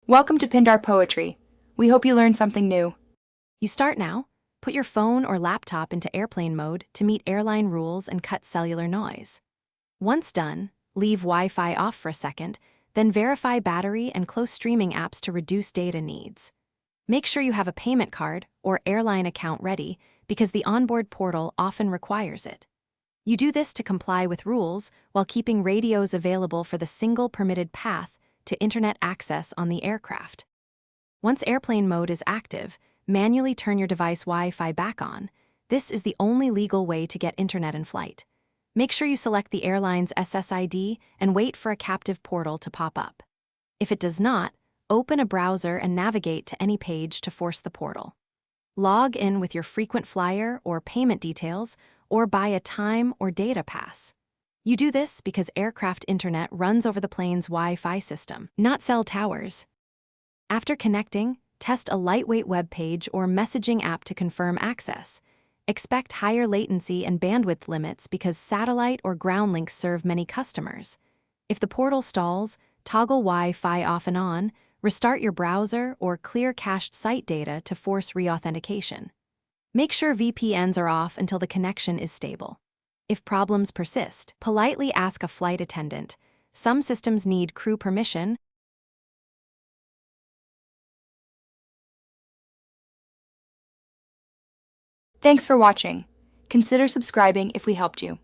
Welcome to Pindar Poetry. We hope you learned something new. You start now. Put your phone or laptop into airplane mode to meet airline rules and cut cellular noise. Once done, leave Wi-Fi off for a second, then verify battery and close streaming apps to reduce data needs. Make sure you have a payment card or airline account ready because the onboard portal often requires it. You do this to comply with rules while keeping radios available for the single permitted path to internet access on the aircraft. Once airplane mode is active, manually turn your device Wi-Fi back on. This is the only legal way to get internet in flight. Make sure you select the airline's SSID and wait for a captive portal to pop up. If it does not, open a browser and navigate to any page to force the portal. Log in with your frequent flyer or payment details, or buy a time or data pass. You do this because aircraft internet runs over the plane's Wi-Fi system, not cell towers. After connecting, test a lightweight web page or messaging app to confirm access. Expect higher latency and bandwidth limits because satellite or ground links serve many customers. If the portal stalls, toggle Wi-Fi off and on, restart your browser, or clear cached site data to force reauthentication. Make sure VPNs are off until the connection is stable. If problems persist, politely ask a flight attendant. Some systems need crew permission. Thanks for watching. Consider subscribing if we helped you.